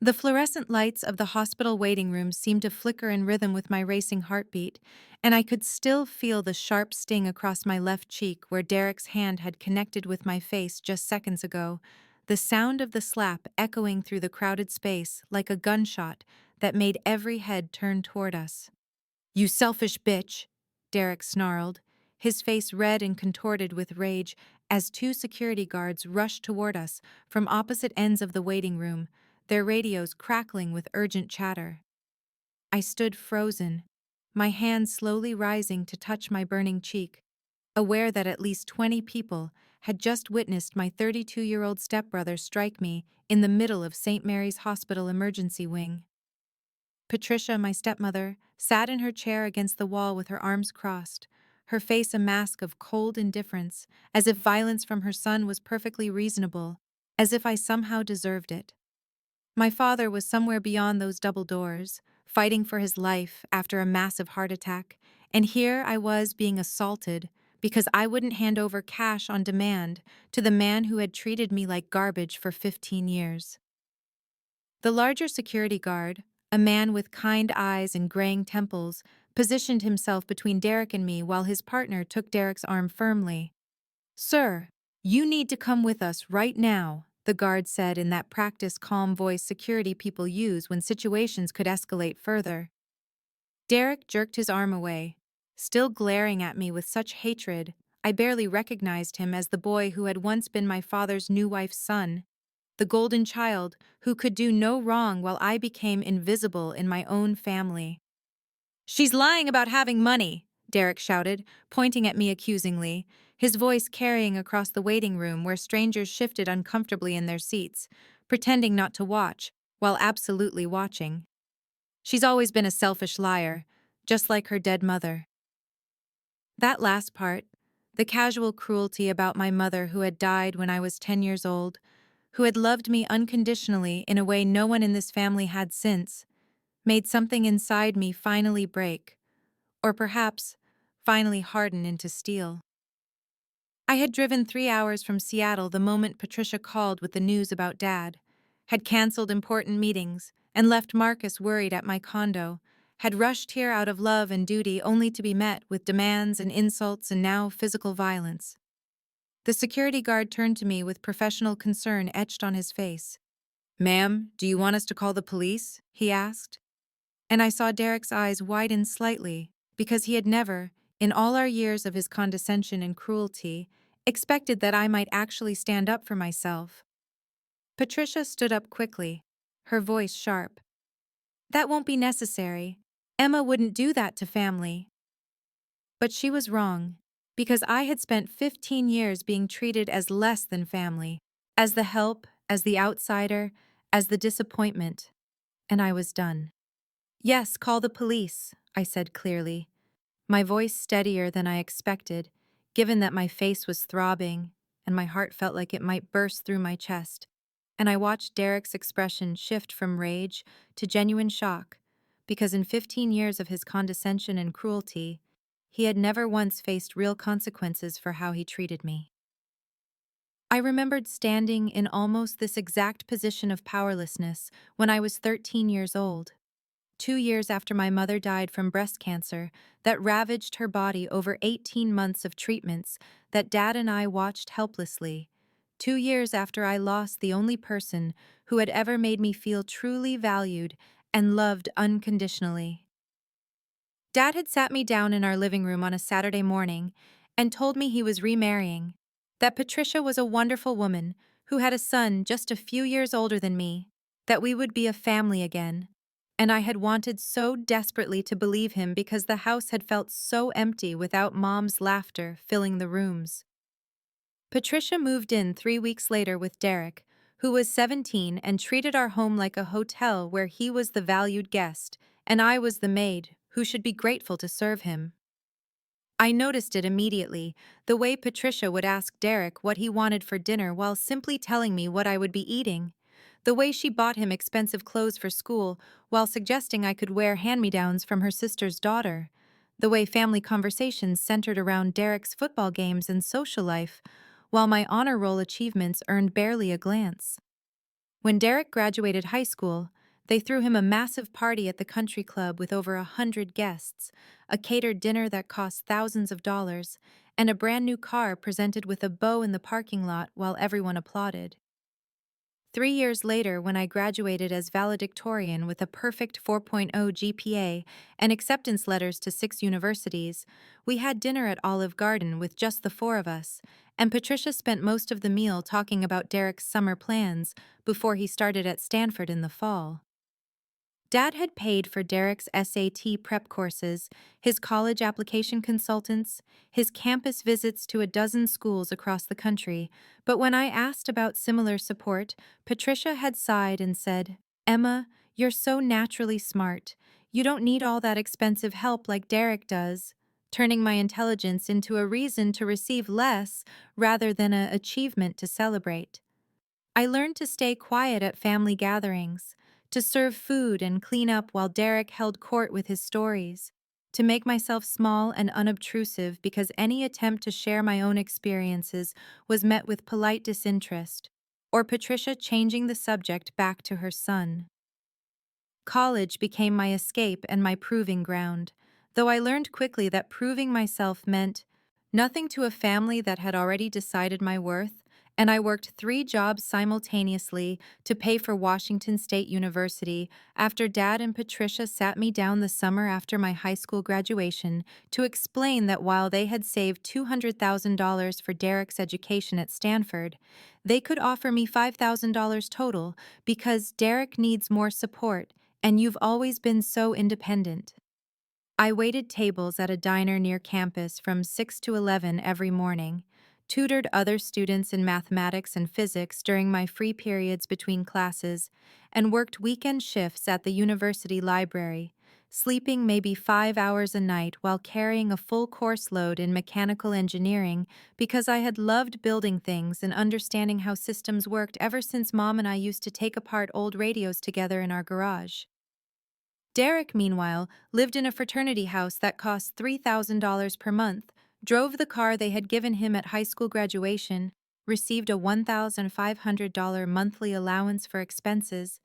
The fluorescent lights of the hospital waiting room seemed to flicker in rhythm with my racing heartbeat, and I could still feel the sharp sting across my left cheek where Derek's hand had connected with my face just seconds ago, the sound of the slap echoing through the crowded space like a gunshot that made every head turn toward us. "You selfish bitch," Derek snarled, his face red and contorted with rage as two security guards rushed toward us from opposite ends of the waiting room, their radios crackling with urgent chatter. I stood frozen, my hand slowly rising to touch my burning cheek, aware that at least 20 people had just witnessed my 32-year-old stepbrother strike me in the middle of St. Mary's Hospital emergency wing. Patricia, my stepmother, sat in her chair against the wall with her arms crossed, her face a mask of cold indifference, as if violence from her son was perfectly reasonable, as if I somehow deserved it. My father was somewhere beyond those double doors, fighting for his life after a massive heart attack, and here I was being assaulted because I wouldn't hand over cash on demand to the man who had treated me like garbage for 15 years. The larger security guard, a man with kind eyes and graying temples, positioned himself between Derek and me while his partner took Derek's arm firmly. "Sir, you need to come with us right now," the guard said in that practiced calm voice security people use when situations could escalate further. Derek jerked his arm away, still glaring at me with such hatred, I barely recognized him as the boy who had once been my father's new wife's son, the golden child who could do no wrong while I became invisible in my own family. "She's lying about having money," Derek shouted, pointing at me accusingly, his voice carrying across the waiting room where strangers shifted uncomfortably in their seats, pretending not to watch, while absolutely watching. "She's always been a selfish liar, just like her dead mother." That last part, the casual cruelty about my mother who had died when I was 10 years old, who had loved me unconditionally in a way no one in this family had since, made something inside me finally break, or perhaps finally harden into steel. I had driven 3 hours from Seattle the moment Patricia called with the news about Dad, had canceled important meetings, and left Marcus worried at my condo, had rushed here out of love and duty only to be met with demands and insults and now physical violence. The security guard turned to me with professional concern etched on his face. "Ma'am, do you want us to call the police?" he asked. And I saw Derek's eyes widen slightly, because he had never, in all our years of his condescension and cruelty, expected that I might actually stand up for myself. Patricia stood up quickly, her voice sharp. "That won't be necessary. Emma wouldn't do that to family." But she was wrong, because I had spent 15 years being treated as less than family, as the help, as the outsider, as the disappointment, and I was done. "Yes, call the police," I said clearly, my voice steadier than I expected, given that my face was throbbing and my heart felt like it might burst through my chest, and I watched Derek's expression shift from rage to genuine shock, because in 15 years of his condescension and cruelty, he had never once faced real consequences for how he treated me. I remembered standing in almost this exact position of powerlessness when I was 13 years old. 2 years after my mother died from breast cancer that ravaged her body over 18 months of treatments that Dad and I watched helplessly. 2 years after I lost the only person who had ever made me feel truly valued and loved unconditionally. Dad had sat me down in our living room on a Saturday morning and told me he was remarrying, that Patricia was a wonderful woman who had a son just a few years older than me, that we would be a family again. And I had wanted so desperately to believe him because the house had felt so empty without Mom's laughter filling the rooms. Patricia moved in 3 weeks later with Derek, who was 17 and treated our home like a hotel where he was the valued guest, and I was the maid, who should be grateful to serve him. I noticed it immediately, the way Patricia would ask Derek what he wanted for dinner while simply telling me what I would be eating. The way she bought him expensive clothes for school while suggesting I could wear hand-me-downs from her sister's daughter. The way family conversations centered around Derek's football games and social life, while my honor roll achievements earned barely a glance. When Derek graduated high school, they threw him a massive party at the country club with over 100 guests, a catered dinner that cost thousands of dollars, and a brand new car presented with a bow in the parking lot while everyone applauded. 3 years later, when I graduated as valedictorian with a perfect 4.0 GPA and acceptance letters to 6 universities, we had dinner at Olive Garden with just the four of us, and Patricia spent most of the meal talking about Derek's summer plans before he started at Stanford in the fall. Dad had paid for Derek's SAT prep courses, his college application consultants, his campus visits to a dozen schools across the country, but when I asked about similar support, Patricia had sighed and said, "Emma, you're so naturally smart. You don't need all that expensive help like Derek does," turning my intelligence into a reason to receive less rather than an achievement to celebrate. I learned to stay quiet at family gatherings, to serve food and clean up while Derek held court with his stories, to make myself small and unobtrusive because any attempt to share my own experiences was met with polite disinterest, or Patricia changing the subject back to her son. College became my escape and my proving ground, though I learned quickly that proving myself meant nothing to a family that had already decided my worth, and I worked 3 jobs simultaneously to pay for Washington State University after Dad and Patricia sat me down the summer after my high school graduation to explain that while they had saved $200,000 for Derek's education at Stanford, they could offer me $5,000 total because Derek needs more support and you've always been so independent. I waited tables at a diner near campus from 6 to 11 every morning, tutored other students in mathematics and physics during my free periods between classes, and worked weekend shifts at the university library, sleeping maybe 5 hours a night while carrying a full course load in mechanical engineering because I had loved building things and understanding how systems worked ever since Mom and I used to take apart old radios together in our garage. Derek, meanwhile, lived in a fraternity house that cost $3,000 per month, drove the car they had given him at high school graduation, received a $1,500 monthly allowance for expenses,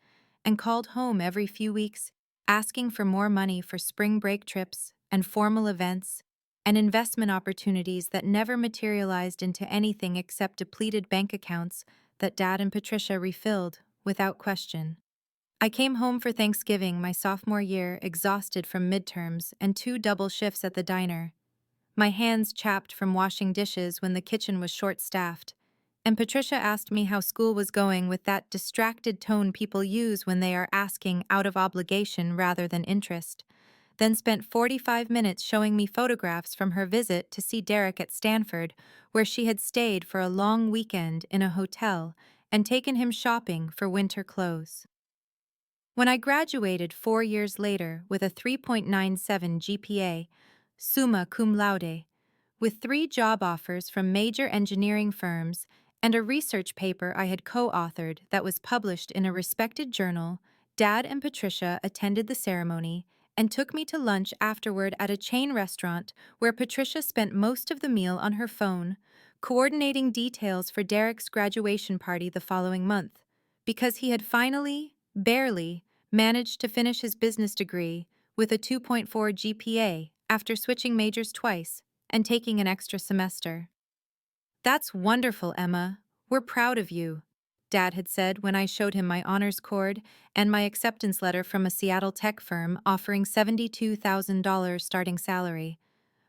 and called home every few weeks, asking for more money for spring break trips and formal events and investment opportunities that never materialized into anything except depleted bank accounts that Dad and Patricia refilled without question. I came home for Thanksgiving my sophomore year exhausted from midterms and 2 double shifts at the diner, my hands chapped from washing dishes when the kitchen was short-staffed, and Patricia asked me how school was going with that distracted tone people use when they are asking out of obligation rather than interest, then spent 45 minutes showing me photographs from her visit to see Derek at Stanford, where she had stayed for a long weekend in a hotel and taken him shopping for winter clothes. When I graduated 4 years later with a 3.97 GPA, summa cum laude, with 3 job offers from major engineering firms and a research paper I had co-authored that was published in a respected journal, Dad and Patricia attended the ceremony and took me to lunch afterward at a chain restaurant where Patricia spent most of the meal on her phone, coordinating details for Derek's graduation party the following month, because he had finally, barely, managed to finish his business degree with a 2.4 GPA after switching majors twice and taking an extra semester. "That's wonderful, Emma. We're proud of you," Dad had said when I showed him my honors cord and my acceptance letter from a Seattle tech firm offering $72,000 starting salary.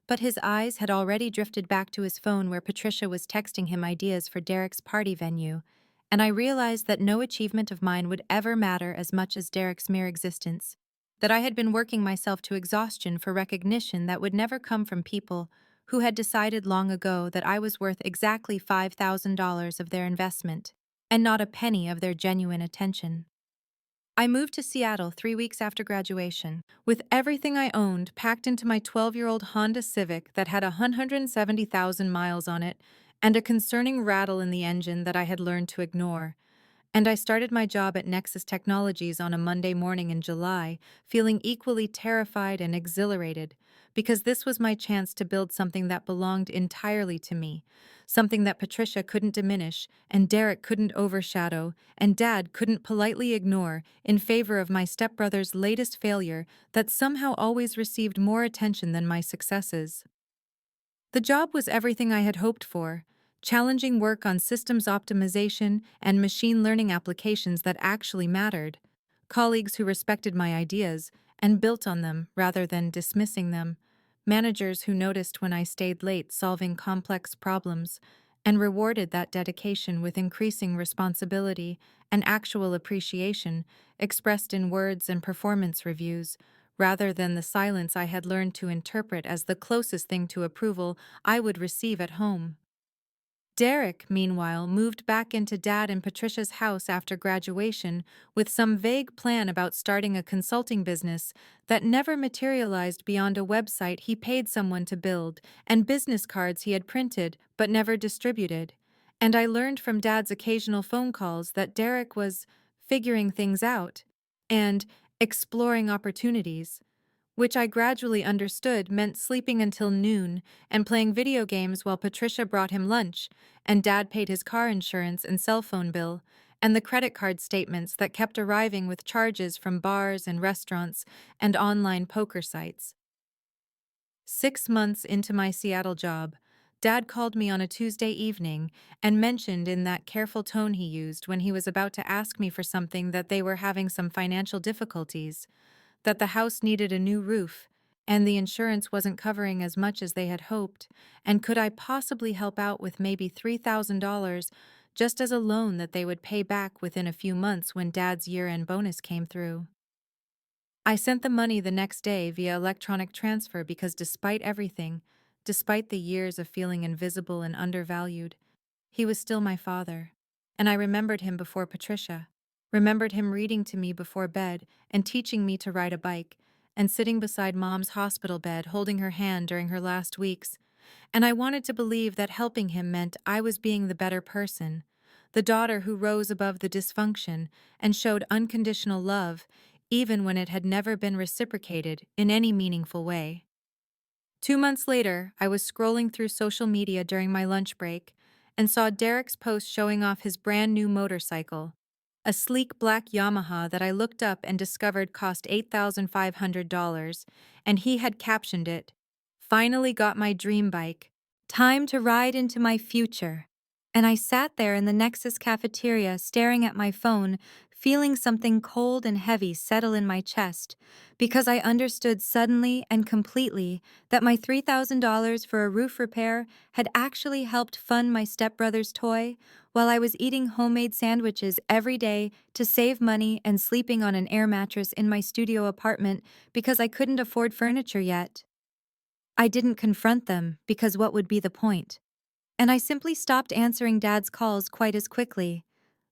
But his eyes had already drifted back to his phone where Patricia was texting him ideas for Derek's party venue, and I realized that no achievement of mine would ever matter as much as Derek's mere existence, that I had been working myself to exhaustion for recognition that would never come from people who had decided long ago that I was worth exactly $5,000 of their investment, and not a penny of their genuine attention. I moved to Seattle 3 weeks after graduation, with everything I owned packed into my 12-year-old Honda Civic that had 170,000 miles on it and a concerning rattle in the engine that I had learned to ignore. And I started my job at Nexus Technologies on a Monday morning in July, feeling equally terrified and exhilarated, because this was my chance to build something that belonged entirely to me, something that Patricia couldn't diminish, and Derek couldn't overshadow, and Dad couldn't politely ignore in favor of my stepbrother's latest failure that somehow always received more attention than my successes. The job was everything I had hoped for: challenging work on systems optimization and machine learning applications that actually mattered, colleagues who respected my ideas and built on them rather than dismissing them, managers who noticed when I stayed late solving complex problems and rewarded that dedication with increasing responsibility and actual appreciation expressed in words and performance reviews, rather than the silence I had learned to interpret as the closest thing to approval I would receive at home. Derek, meanwhile, moved back into Dad and Patricia's house after graduation with some vague plan about starting a consulting business that never materialized beyond a website he paid someone to build and business cards he had printed but never distributed. And I learned from Dad's occasional phone calls that Derek was figuring things out and exploring opportunities, which I gradually understood meant sleeping until noon and playing video games while Patricia brought him lunch, and Dad paid his car insurance and cell phone bill, and the credit card statements that kept arriving with charges from bars and restaurants and online poker sites. 6 months into my Seattle job, Dad called me on a Tuesday evening and mentioned in that careful tone he used when he was about to ask me for something that they were having some financial difficulties, that the house needed a new roof, and the insurance wasn't covering as much as they had hoped, and could I possibly help out with maybe $3,000 just as a loan that they would pay back within a few months when Dad's year-end bonus came through. I sent the money the next day via electronic transfer because despite everything, despite the years of feeling invisible and undervalued, he was still my father, and I remembered him before Patricia, remembered him reading to me before bed and teaching me to ride a bike, and sitting beside Mom's hospital bed holding her hand during her last weeks, and I wanted to believe that helping him meant I was being the better person, the daughter who rose above the dysfunction and showed unconditional love, even when it had never been reciprocated in any meaningful way. 2 months later, I was scrolling through social media during my lunch break and saw Derek's post showing off his brand new motorcycle, a sleek black Yamaha that I looked up and discovered cost $8,500, and he had captioned it, "Finally got my dream bike. Time to ride into my future." And I sat there in the Nexus cafeteria staring at my phone, feeling something cold and heavy settle in my chest, because I understood suddenly and completely that my $3,000 for a roof repair had actually helped fund my stepbrother's toy, while I was eating homemade sandwiches every day to save money and sleeping on an air mattress in my studio apartment because I couldn't afford furniture yet. I didn't confront them because what would be the point? And I simply stopped answering Dad's calls quite as quickly,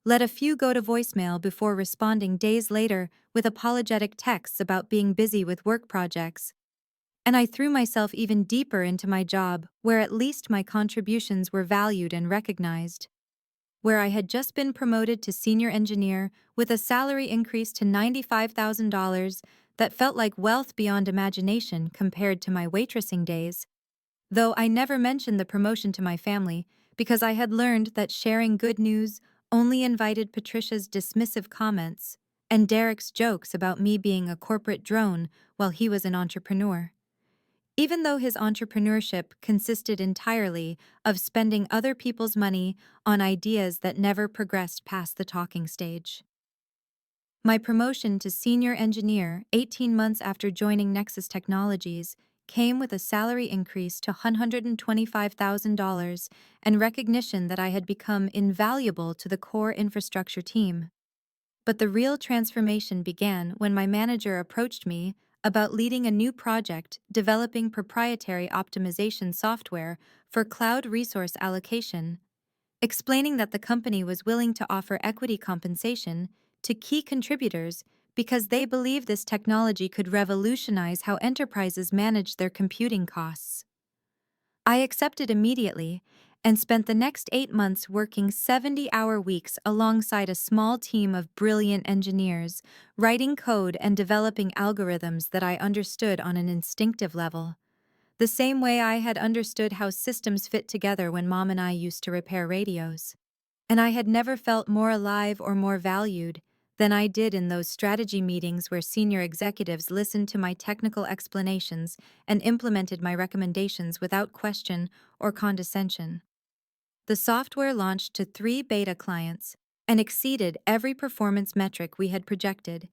let a few go to voicemail before responding days later with apologetic texts about being busy with work projects. And I threw myself even deeper into my job, where at least my contributions were valued and recognized. Where I had just been promoted to senior engineer with a salary increase to $95,000 that felt like wealth beyond imagination compared to my waitressing days. Though I never mentioned the promotion to my family because I had learned that sharing good news only invited Patricia's dismissive comments and Derek's jokes about me being a corporate drone while he was an entrepreneur. Even though his entrepreneurship consisted entirely of spending other people's money on ideas that never progressed past the talking stage. My promotion to senior engineer 18 months after joining Nexus Technologies came with a salary increase to $125,000 and recognition that I had become invaluable to the core infrastructure team. But the real transformation began when my manager approached me about leading a new project developing proprietary optimization software for cloud resource allocation, explaining that the company was willing to offer equity compensation to key contributors because they believe this technology could revolutionize how enterprises manage their computing costs. I accepted immediately and spent the next 8 months working 70-hour weeks alongside a small team of brilliant engineers, writing code and developing algorithms that I understood on an instinctive level. the same way I had understood how systems fit together when Mom and I used to repair radios. And I had never felt more alive or more valued than I did in those strategy meetings where senior executives listened to my technical explanations and implemented my recommendations without question or condescension. The software launched to 3 beta clients and exceeded every performance metric we had projected,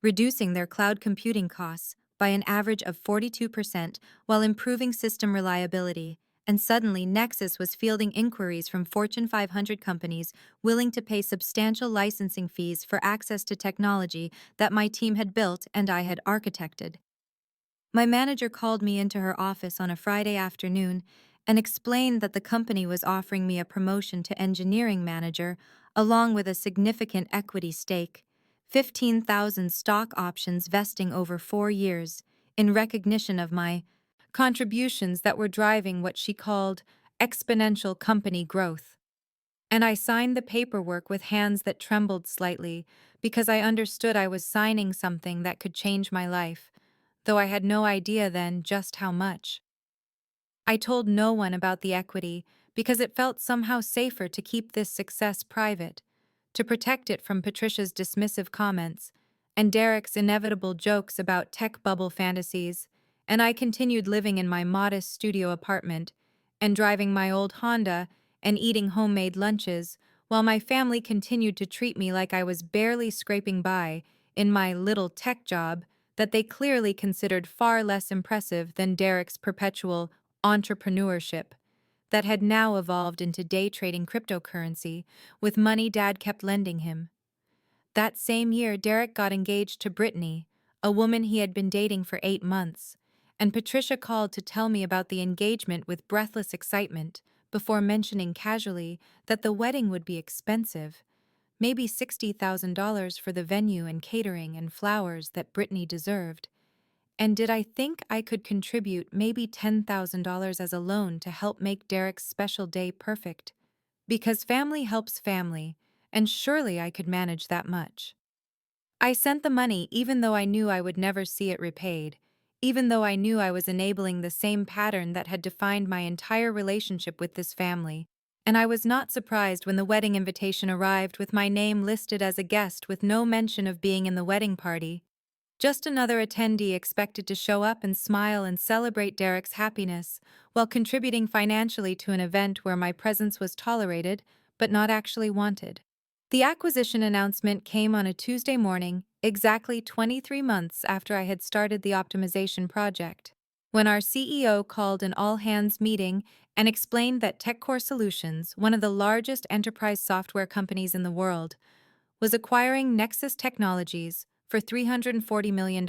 reducing their cloud computing costs by an average of 42% while improving system reliability. And suddenly, Nexus was fielding inquiries from Fortune 500 companies willing to pay substantial licensing fees for access to technology that my team had built and I had architected. My manager called me into her office on a Friday afternoon and explained that the company was offering me a promotion to engineering manager along with a significant equity stake, 15,000 stock options vesting over 4 years, in recognition of my contributions that were driving what she called exponential company growth. And I signed the paperwork with hands that trembled slightly because I understood I was signing something that could change my life, though I had no idea then just how much. I told no one about the equity because it felt somehow safer to keep this success private, to protect it from Patricia's dismissive comments and Derek's inevitable jokes about tech bubble fantasies, and I continued living in my modest studio apartment and driving my old Honda and eating homemade lunches while my family continued to treat me like I was barely scraping by in my little tech job that they clearly considered far less impressive than Derek's perpetual entrepreneurship that had now evolved into day trading cryptocurrency with money Dad kept lending him. That same year, Derek got engaged to Brittany, a woman he had been dating for 8 months, and Patricia called to tell me about the engagement with breathless excitement before mentioning casually that the wedding would be expensive, maybe $60,000 for the venue and catering and flowers that Brittany deserved. And did I think I could contribute maybe $10,000 as a loan to help make Derek's special day perfect? Because family helps family, and surely I could manage that much. I sent the money even though I knew I would never see it repaid, even though I knew I was enabling the same pattern that had defined my entire relationship with this family, and I was not surprised when the wedding invitation arrived with my name listed as a guest with no mention of being in the wedding party. Just another attendee expected to show up and smile and celebrate Derek's happiness, while contributing financially to an event where my presence was tolerated, but not actually wanted. The acquisition announcement came on a Tuesday morning, exactly 23 months after I had started the optimization project, when our CEO called an all-hands meeting and explained that TechCore Solutions, one of the largest enterprise software companies in the world, was acquiring Nexus Technologies for $340 million.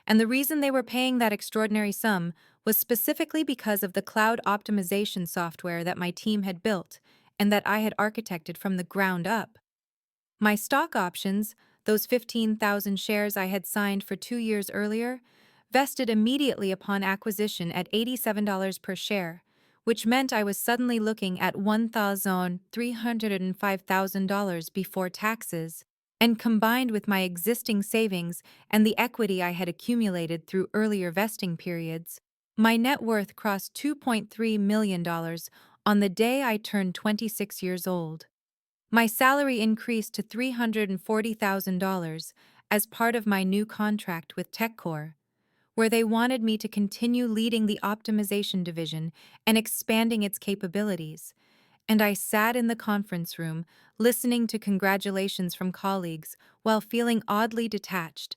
And the reason they were paying that extraordinary sum was specifically because of the cloud optimization software that my team had built and that I had architected from the ground up. My stock options, those 15,000 shares I had signed for 2 years earlier, vested immediately upon acquisition at $87 per share, which meant I was suddenly looking at $1,305,000 before taxes, and combined with my existing savings and the equity I had accumulated through earlier vesting periods, my net worth crossed $2.3 million on the day I turned 26 years old. My salary increased to $340,000 as part of my new contract with TechCore, where they wanted me to continue leading the optimization division and expanding its capabilities. And I sat in the conference room, listening to congratulations from colleagues while feeling oddly detached,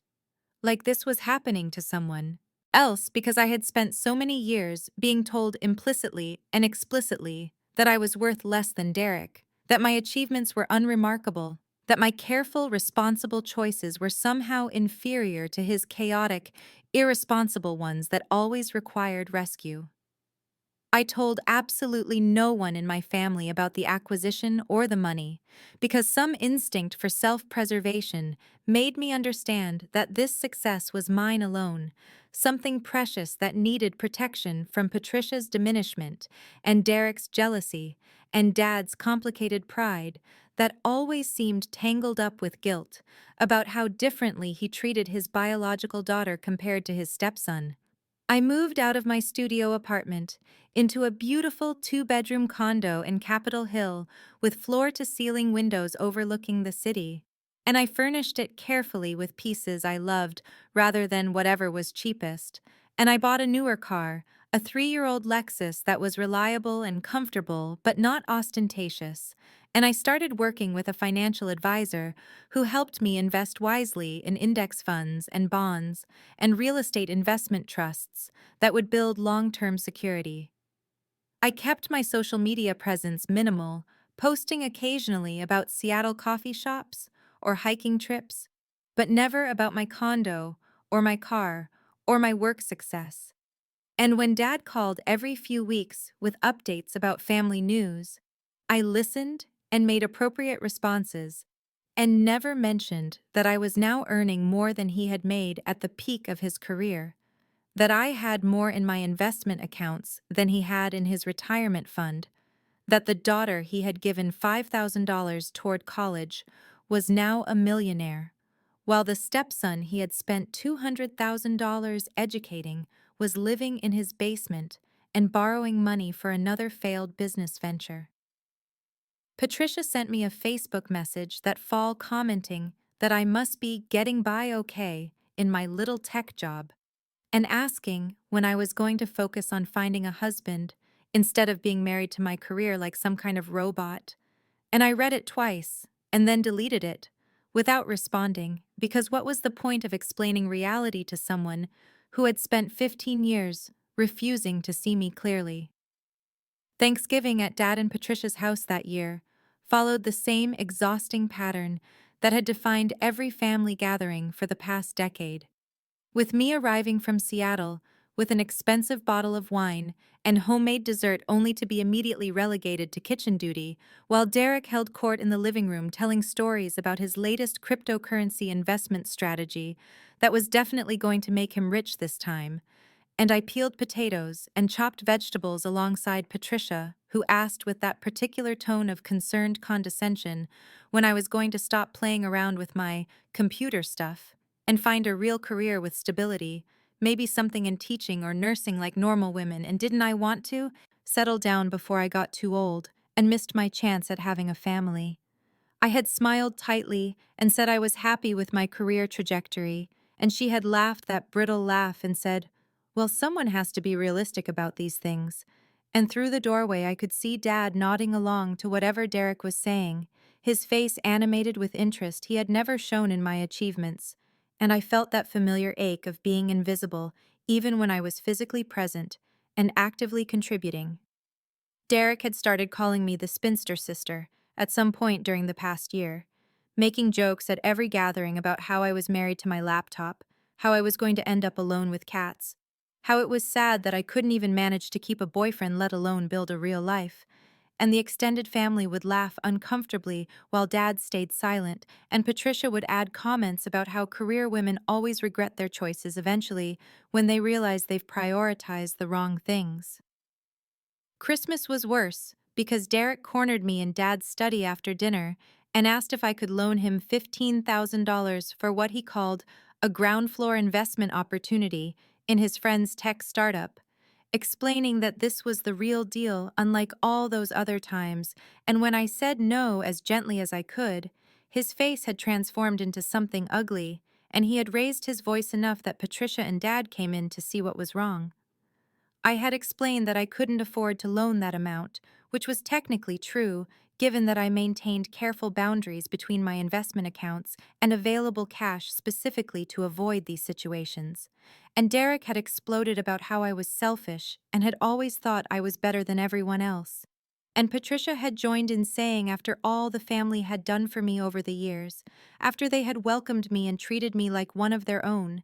like this was happening to someone else because I had spent so many years being told implicitly and explicitly that I was worth less than Derek, that my achievements were unremarkable, that my careful, responsible choices were somehow inferior to his chaotic, irresponsible ones that always required rescue. I told absolutely no one in my family about the acquisition or the money, because some instinct for self-preservation made me understand that this success was mine alone, something precious that needed protection from Patricia's diminishment and Derek's jealousy and Dad's complicated pride that always seemed tangled up with guilt about how differently he treated his biological daughter compared to his stepson. I moved out of my studio apartment into a beautiful two-bedroom condo in Capitol Hill with floor-to-ceiling windows overlooking the city. And I furnished it carefully with pieces I loved rather than whatever was cheapest. And I bought a newer car, a 3-year-old Lexus that was reliable and comfortable but not ostentatious. And I started working with a financial advisor who helped me invest wisely in index funds and bonds and real estate investment trusts that would build long-term security. I kept my social media presence minimal, posting occasionally about Seattle coffee shops or hiking trips, but never about my condo or my car or my work success. And when Dad called every few weeks with updates about family news, I listened and made appropriate responses and never mentioned that I was now earning more than he had made at the peak of his career, that I had more in my investment accounts than he had in his retirement fund, that the daughter he had given $5,000 toward college was now a millionaire, while the stepson he had spent $200,000 educating was living in his basement and borrowing money for another failed business venture. Patricia sent me a Facebook message that fall commenting that I must be getting by okay in my little tech job and asking when I was going to focus on finding a husband instead of being married to my career like some kind of robot. And I read it twice and then deleted it without responding because what was the point of explaining reality to someone who had spent 15 years refusing to see me clearly? Thanksgiving at Dad and Patricia's house that year followed the same exhausting pattern that had defined every family gathering for the past decade. With me arriving from Seattle with an expensive bottle of wine and homemade dessert only to be immediately relegated to kitchen duty, while Derek held court in the living room telling stories about his latest cryptocurrency investment strategy that was definitely going to make him rich this time, and I peeled potatoes and chopped vegetables alongside Patricia, who asked with that particular tone of concerned condescension when I was going to stop playing around with my computer stuff and find a real career with stability, maybe something in teaching or nursing like normal women, and didn't I want to settle down before I got too old and missed my chance at having a family? I had smiled tightly and said I was happy with my career trajectory, and she had laughed that brittle laugh and said, "Well, someone has to be realistic about these things." And through the doorway I could see Dad nodding along to whatever Derek was saying, his face animated with interest he had never shown in my achievements, and I felt that familiar ache of being invisible even when I was physically present and actively contributing. Derek had started calling me the spinster sister at some point during the past year, making jokes at every gathering about how I was married to my laptop, how I was going to end up alone with cats, how it was sad that I couldn't even manage to keep a boyfriend, let alone build a real life. And the extended family would laugh uncomfortably while Dad stayed silent, and Patricia would add comments about how career women always regret their choices eventually when they realize they've prioritized the wrong things. Christmas was worse because Derek cornered me in Dad's study after dinner and asked if I could loan him $15,000 for what he called a ground floor investment opportunity in his friend's tech startup, explaining that this was the real deal unlike all those other times, and when I said no as gently as I could, his face had transformed into something ugly, and he had raised his voice enough that Patricia and Dad came in to see what was wrong. I had explained that I couldn't afford to loan that amount, which was technically true, given that I maintained careful boundaries between my investment accounts and available cash specifically to avoid these situations. And Derek had exploded about how I was selfish and had always thought I was better than everyone else. And Patricia had joined in saying after all the family had done for me over the years, after they had welcomed me and treated me like one of their own,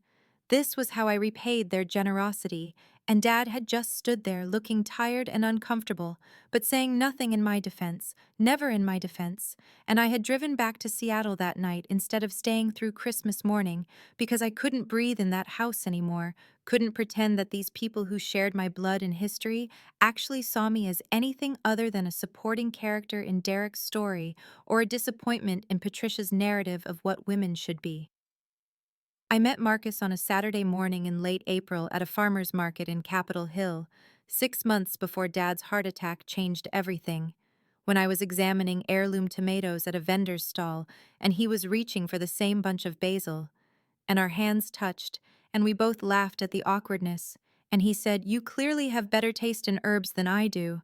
this was how I repaid their generosity, and Dad had just stood there looking tired and uncomfortable, but saying nothing in my defense, never in my defense, and I had driven back to Seattle that night instead of staying through Christmas morning because I couldn't breathe in that house anymore, couldn't pretend that these people who shared my blood and history actually saw me as anything other than a supporting character in Derek's story or a disappointment in Patricia's narrative of what women should be. I met Marcus on a Saturday morning in late April at a farmer's market in Capitol Hill, 6 months before Dad's heart attack changed everything. When I was examining heirloom tomatoes at a vendor's stall, and he was reaching for the same bunch of basil, and our hands touched, and we both laughed at the awkwardness, and he said, "You clearly have better taste in herbs than I do,"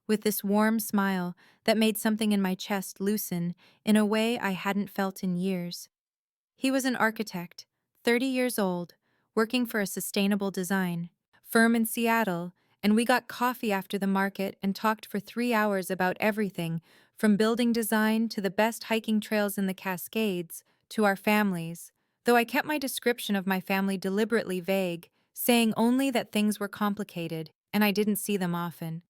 with this warm smile that made something in my chest loosen in a way I hadn't felt in years. He was an architect, 30 years old, working for a sustainable design firm in Seattle, and we got coffee after the market and talked for 3 hours about everything from building design to the best hiking trails in the Cascades to our families, though I kept my description of my family deliberately vague, saying only that things were complicated and I didn't see them often.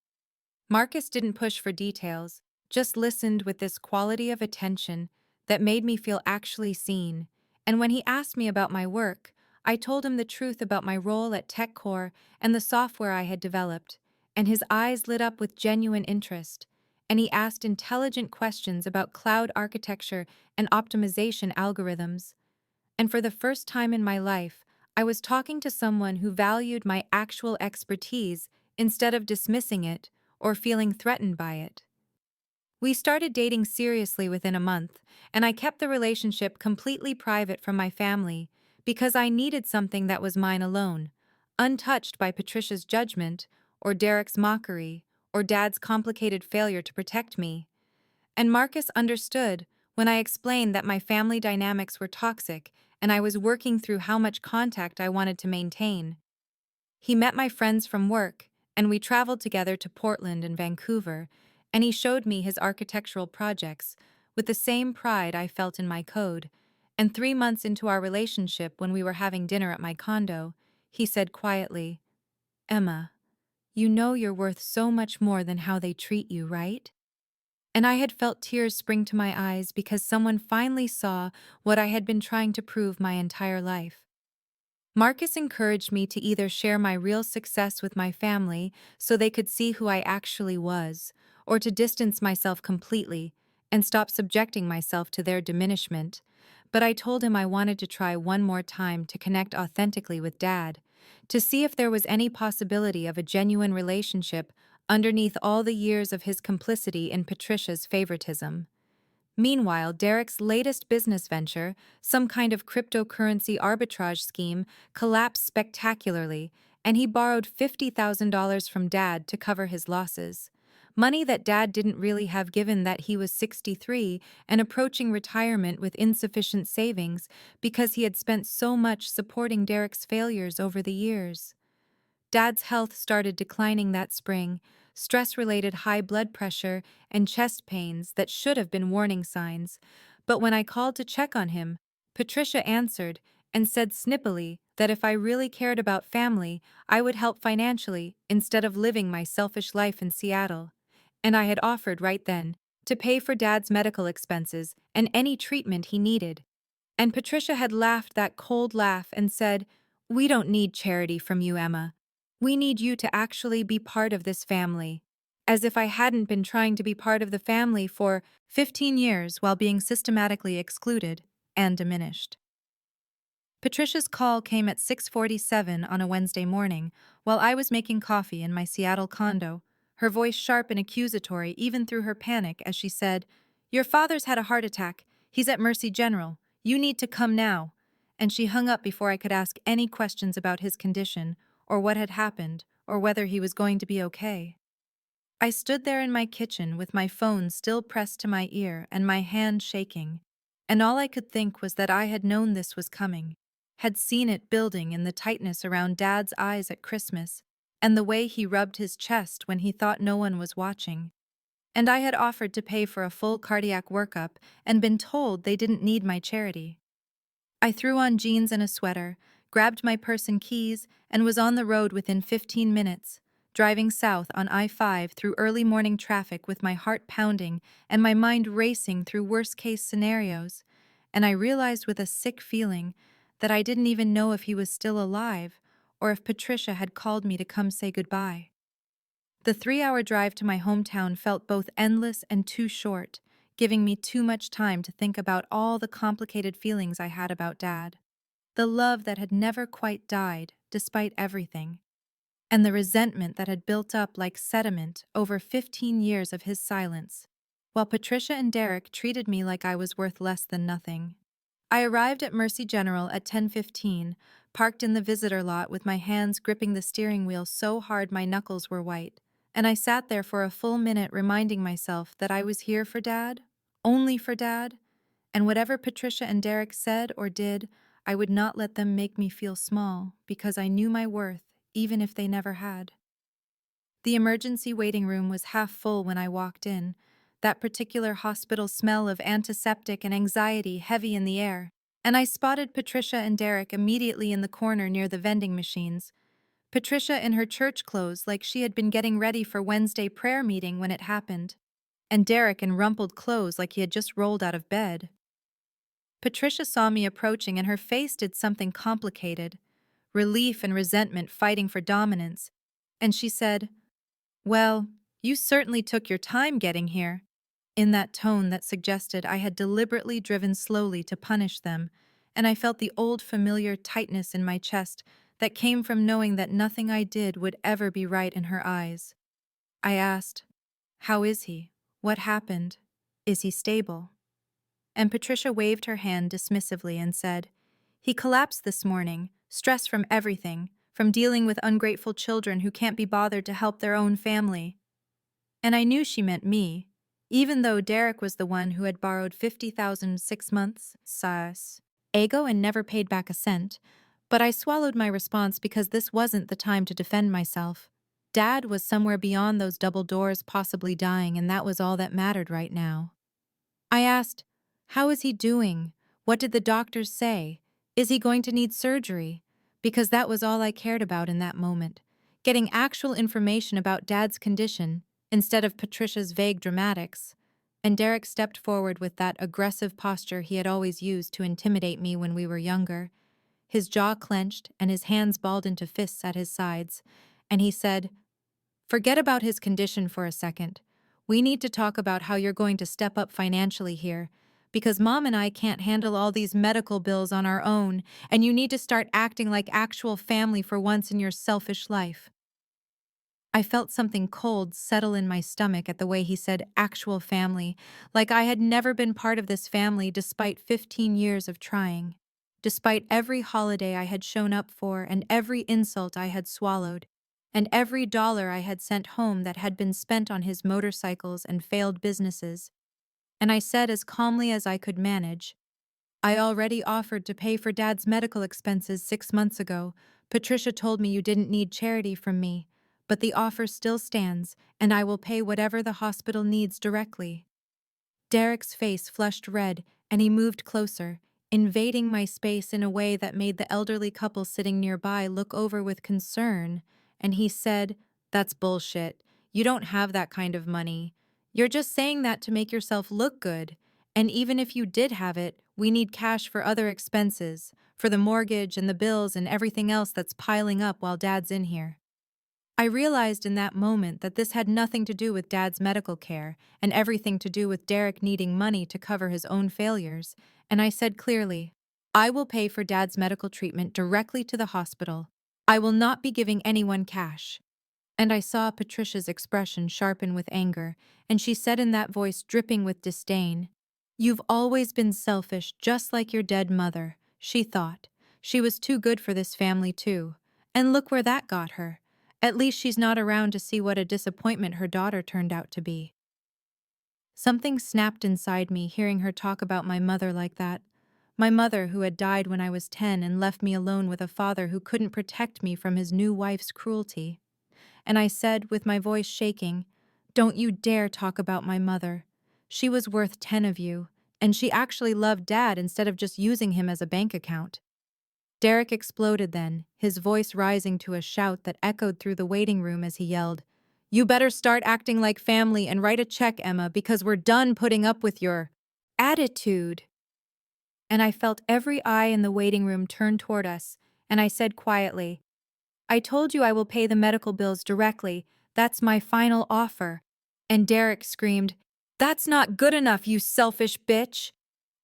Marcus didn't push for details, just listened with this quality of attention that made me feel actually seen, and when he asked me about my work, I told him the truth about my role at TechCore and the software I had developed, and his eyes lit up with genuine interest, and he asked intelligent questions about cloud architecture and optimization algorithms. And for the first time in my life, I was talking to someone who valued my actual expertise instead of dismissing it or feeling threatened by it. We started dating seriously within a month, and I kept the relationship completely private from my family because I needed something that was mine alone, untouched by Patricia's judgment, or Derek's mockery, or Dad's complicated failure to protect me. And Marcus understood when I explained that my family dynamics were toxic and I was working through how much contact I wanted to maintain. He met my friends from work, and we traveled together to Portland and Vancouver, and he showed me his architectural projects with the same pride I felt in my code. And 3 months into our relationship, when we were having dinner at my condo, he said quietly, "Emma, you know you're worth so much more than how they treat you, right?" And I had felt tears spring to my eyes because someone finally saw what I had been trying to prove my entire life. Marcus encouraged me to either share my real success with my family so they could see who I actually was, or to distance myself completely and stop subjecting myself to their diminishment. But I told him I wanted to try one more time to connect authentically with Dad, to see if there was any possibility of a genuine relationship underneath all the years of his complicity in Patricia's favoritism. Meanwhile, Derek's latest business venture, some kind of cryptocurrency arbitrage scheme, collapsed spectacularly, and he borrowed $50,000 from Dad to cover his losses. Money that Dad didn't really have, given that he was 63 and approaching retirement with insufficient savings because he had spent so much supporting Derek's failures over the years. Dad's health started declining that spring, stress-related high blood pressure and chest pains that should have been warning signs. But when I called to check on him, Patricia answered and said snippily that if I really cared about family, I would help financially instead of living my selfish life in Seattle. And I had offered right then to pay for Dad's medical expenses and any treatment he needed. And Patricia had laughed that cold laugh and said, "We don't need charity from you, Emma. We need you to actually be part of this family." As if I hadn't been trying to be part of the family for 15 years while being systematically excluded and diminished. Patricia's call came at 6:47 on a Wednesday morning while I was making coffee in my Seattle condo, her voice sharp and accusatory even through her panic as she said, "Your father's had a heart attack. He's at Mercy General. You need to come now." And she hung up before I could ask any questions about his condition, or what had happened, or whether he was going to be okay. I stood there in my kitchen with my phone still pressed to my ear and my hand shaking, and all I could think was that I had known this was coming, had seen it building in the tightness around Dad's eyes at Christmas, and the way he rubbed his chest when he thought no one was watching. And I had offered to pay for a full cardiac workup and been told they didn't need my charity. I threw on jeans and a sweater, grabbed my purse and keys, and was on the road within 15 minutes, driving south on I-5 through early morning traffic with my heart pounding and my mind racing through worst-case scenarios. And I realized with a sick feeling that I didn't even know if he was still alive or if Patricia had called me to come say goodbye. The 3-hour drive to my hometown felt both endless and too short, giving me too much time to think about all the complicated feelings I had about Dad. The love that had never quite died, despite everything, and the resentment that had built up like sediment over 15 years of his silence, while Patricia and Derek treated me like I was worth less than nothing. I arrived at Mercy General at 10:15, parked in the visitor lot with my hands gripping the steering wheel so hard my knuckles were white, and I sat there for a full minute reminding myself that I was here for Dad, only for Dad, and whatever Patricia and Derek said or did, I would not let them make me feel small because I knew my worth, even if they never had. The emergency waiting room was half full when I walked in, that particular hospital smell of antiseptic and anxiety heavy in the air, and I spotted Patricia and Derek immediately in the corner near the vending machines. Patricia in her church clothes like she had been getting ready for Wednesday prayer meeting when it happened, and Derek in rumpled clothes like he had just rolled out of bed. Patricia saw me approaching and her face did something complicated, relief and resentment fighting for dominance, and she said, "Well, you certainly took your time getting here," in that tone that suggested I had deliberately driven slowly to punish them, and I felt the old familiar tightness in my chest that came from knowing that nothing I did would ever be right in her eyes. I asked, "How is he? What happened? Is he stable?" And Patricia waved her hand dismissively and said, "He collapsed this morning, stress from everything, from dealing with ungrateful children who can't be bothered to help their own family." And I knew she meant me, even though Derek was the one who had borrowed 50,000 6 months ago and never paid back a cent, but I swallowed my response because this wasn't the time to defend myself. Dad was somewhere beyond those double doors possibly dying, and that was all that mattered right now. I asked, "How is he doing? What did the doctors say? Is he going to need surgery?" Because that was all I cared about in that moment, getting actual information about Dad's condition instead of Patricia's vague dramatics. And Derek stepped forward with that aggressive posture he had always used to intimidate me when we were younger, his jaw clenched and his hands balled into fists at his sides, and he said, "Forget about his condition for a second. We need to talk about how you're going to step up financially here, because Mom and I can't handle all these medical bills on our own, and you need to start acting like actual family for once in your selfish life." I felt something cold settle in my stomach at the way he said actual family, like I had never been part of this family despite 15 years of trying. Despite every holiday I had shown up for and every insult I had swallowed, and every dollar I had sent home that had been spent on his motorcycles and failed businesses. And I said as calmly as I could manage, "I already offered to pay for Dad's medical expenses 6 months ago. Patricia told me you didn't need charity from me, but the offer still stands, and I will pay whatever the hospital needs directly." Derek's face flushed red, and he moved closer, invading my space in a way that made the elderly couple sitting nearby look over with concern, and he said, "That's bullshit. You don't have that kind of money. You're just saying that to make yourself look good. And even if you did have it, we need cash for other expenses, for the mortgage and the bills and everything else that's piling up while Dad's in here." I realized in that moment that this had nothing to do with Dad's medical care and everything to do with Derek needing money to cover his own failures, and I said clearly, "I will pay for Dad's medical treatment directly to the hospital. I will not be giving anyone cash." And I saw Patricia's expression sharpen with anger, and she said in that voice dripping with disdain, "You've always been selfish, just like your dead mother," she thought. "She was too good for this family, too. And look where that got her. At least she's not around to see what a disappointment her daughter turned out to be." Something snapped inside me hearing her talk about my mother like that. My mother who had died when I was 10 and left me alone with a father who couldn't protect me from his new wife's cruelty. And I said, with my voice shaking, "Don't you dare talk about my mother. She was worth 10 of you, and she actually loved Dad instead of just using him as a bank account." Derek exploded then, his voice rising to a shout that echoed through the waiting room as he yelled, "You better start acting like family and write a check, Emma, because we're done putting up with your attitude." And I felt every eye in the waiting room turn toward us, and I said quietly, "I told you I will pay the medical bills directly. That's my final offer." And Derek screamed, "That's not good enough, you selfish bitch."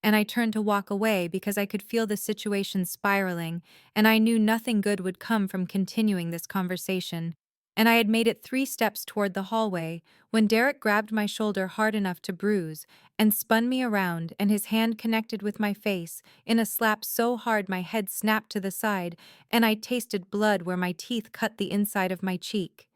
and I turned to walk away because I could feel the situation spiraling, and I knew nothing good would come from continuing this conversation. And I had made it 3 steps toward the hallway when Derek grabbed my shoulder hard enough to bruise and spun me around, and his hand connected with my face in a slap so hard my head snapped to the side, and I tasted blood where my teeth cut the inside of my cheek.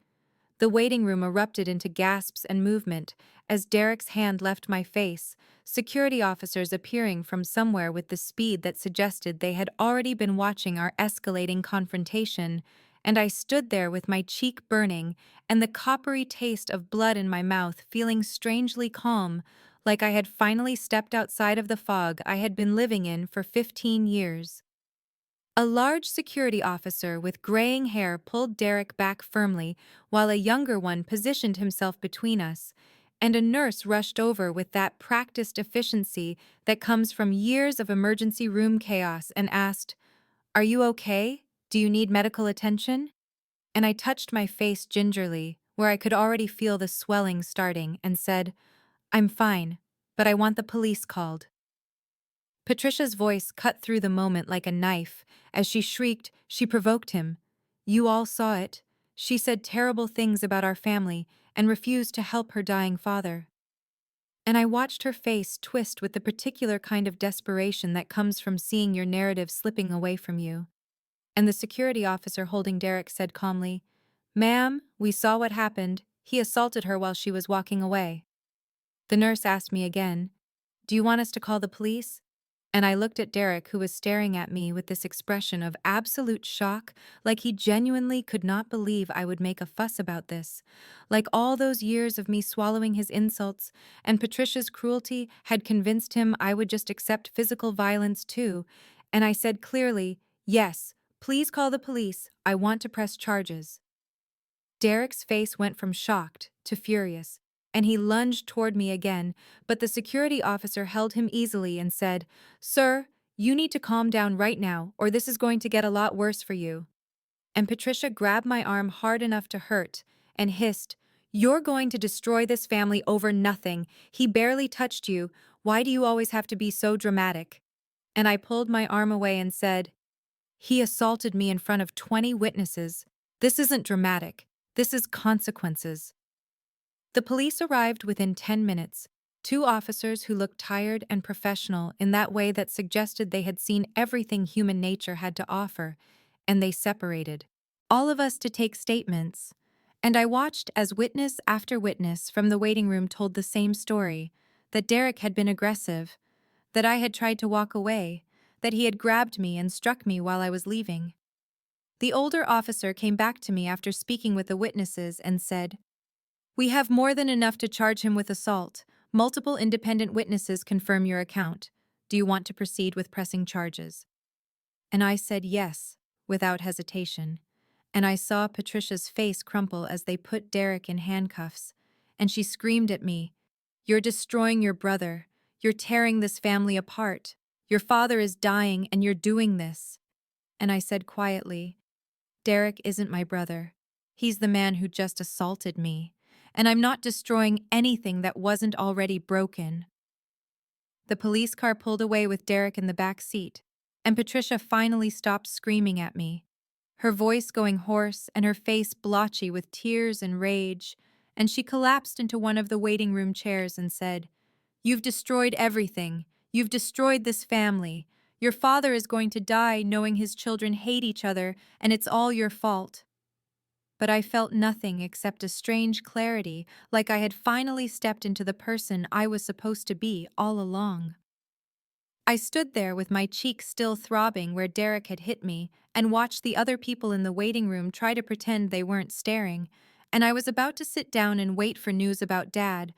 The waiting room erupted into gasps and movement as Derek's hand left my face, security officers appearing from somewhere with the speed that suggested they had already been watching our escalating confrontation, and I stood there with my cheek burning and the coppery taste of blood in my mouth, feeling strangely calm, like I had finally stepped outside of the fog I had been living in for 15 years. A large security officer with graying hair pulled Derek back firmly, while a younger one positioned himself between us, and a nurse rushed over with that practiced efficiency that comes from years of emergency room chaos and asked, "Are you okay? Do you need medical attention?" And I touched my face gingerly, where I could already feel the swelling starting, and said, "I'm fine, but I want the police called." Patricia's voice cut through the moment like a knife. As she shrieked, she provoked him. "You all saw it. She said terrible things about our family and refused to help her dying father." And I watched her face twist with the particular kind of desperation that comes from seeing your narrative slipping away from you. And the security officer holding Derek said calmly, "Ma'am, we saw what happened. He assaulted her while she was walking away." The nurse asked me again, "Do you want us to call the police?" And I looked at Derek, who was staring at me with this expression of absolute shock, like he genuinely could not believe I would make a fuss about this. Like all those years of me swallowing his insults, and Patricia's cruelty had convinced him I would just accept physical violence too. And I said clearly, "Yes, please call the police. I want to press charges." Derek's face went from shocked to furious, and he lunged toward me again, but the security officer held him easily and said, "Sir, you need to calm down right now, or this is going to get a lot worse for you." And Patricia grabbed my arm hard enough to hurt and hissed, "You're going to destroy this family over nothing. He barely touched you. Why do you always have to be so dramatic?" And I pulled my arm away and said, "He assaulted me in front of 20 witnesses. This isn't dramatic. This is consequences." The police arrived within 10 minutes, 2 officers who looked tired and professional in that way that suggested they had seen everything human nature had to offer, and they separated, all of us to take statements. And I watched as witness after witness from the waiting room told the same story, that Derek had been aggressive, that I had tried to walk away, that he had grabbed me and struck me while I was leaving. The older officer came back to me after speaking with the witnesses and said, "We have more than enough to charge him with assault. Multiple independent witnesses confirm your account. Do you want to proceed with pressing charges?" And I said yes, without hesitation. And I saw Patricia's face crumple as they put Derek in handcuffs, and she screamed at me, "You're destroying your brother. You're tearing this family apart. Your father is dying and you're doing this." And I said quietly, "Derek isn't my brother. He's the man who just assaulted me, and I'm not destroying anything that wasn't already broken." The police car pulled away with Derek in the back seat, and Patricia finally stopped screaming at me, her voice going hoarse and her face blotchy with tears and rage, and she collapsed into one of the waiting room chairs and said, "You've destroyed everything. You've destroyed this family. Your father is going to die knowing his children hate each other, and it's all your fault." But I felt nothing except a strange clarity, like I had finally stepped into the person I was supposed to be all along. I stood there with my cheek still throbbing where Derek had hit me and watched the other people in the waiting room try to pretend they weren't staring, and I was about to sit down and wait for news about Dad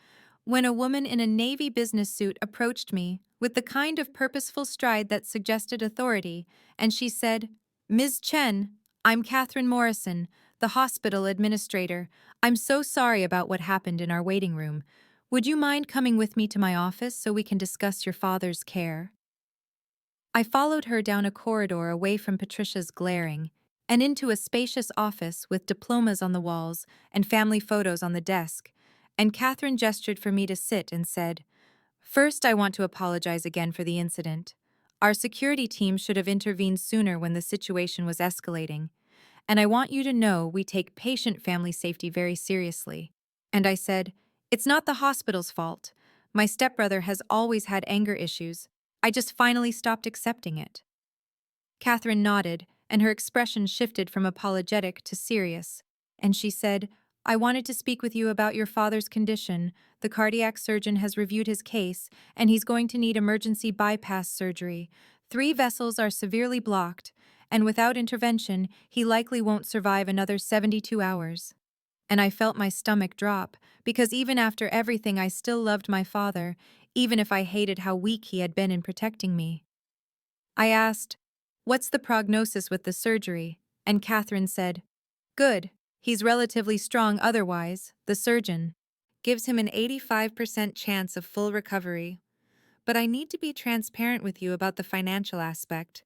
when a woman in a navy business suit approached me with the kind of purposeful stride that suggested authority, and she said, "Ms. Chen, I'm Catherine Morrison, the hospital administrator. I'm so sorry about what happened in our waiting room. Would you mind coming with me to my office so we can discuss your father's care?" I followed her down a corridor away from Patricia's glaring, and into a spacious office with diplomas on the walls and family photos on the desk, and Catherine gestured for me to sit and said, First, I want to apologize again for the incident. Our security team should have intervened sooner when the situation was escalating, and I want you to know we take patient family safety very seriously. And I said, it's not the hospital's fault. My stepbrother has always had anger issues. I just finally stopped accepting it. Catherine nodded, and her expression shifted from apologetic to serious. And she said, I wanted to speak with you about your father's condition. The cardiac surgeon has reviewed his case, and he's going to need emergency bypass surgery. 3 vessels are severely blocked, and without intervention, he likely won't survive another 72 hours. And I felt my stomach drop, because even after everything, I still loved my father, even if I hated how weak he had been in protecting me. I asked, what's the prognosis with the surgery? And Catherine said, good. He's relatively strong otherwise, the surgeon gives him an 85% chance of full recovery. But I need to be transparent with you about the financial aspect.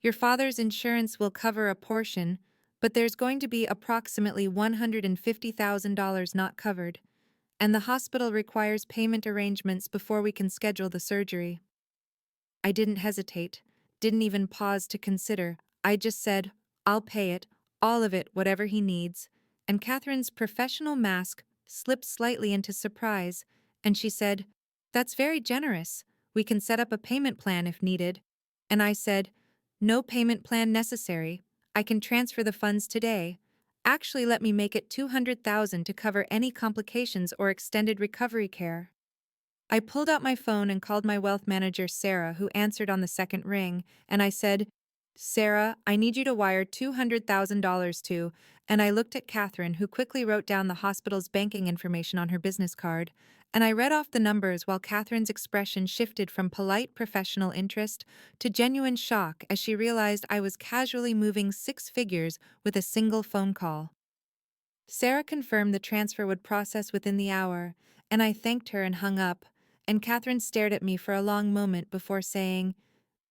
Your father's insurance will cover a portion, but there's going to be approximately $150,000 not covered, and the hospital requires payment arrangements before we can schedule the surgery. I didn't hesitate, didn't even pause to consider. I just said, I'll pay it, all of it, whatever he needs. And Catherine's professional mask slipped slightly into surprise, and she said, that's very generous. We can set up a payment plan if needed. And I said, no payment plan necessary. I can transfer the funds today. Actually, let me make it $200,000 to cover any complications or extended recovery care. I pulled out my phone and called my wealth manager, Sarah, who answered on the second ring, and I said, Sarah, I need you to wire $200,000 to, and I looked at Catherine, who quickly wrote down the hospital's banking information on her business card, and I read off the numbers while Catherine's expression shifted from polite professional interest to genuine shock as she realized I was casually moving 6 figures with a single phone call. Sarah confirmed the transfer would process within the hour, and I thanked her and hung up, and Catherine stared at me for a long moment before saying,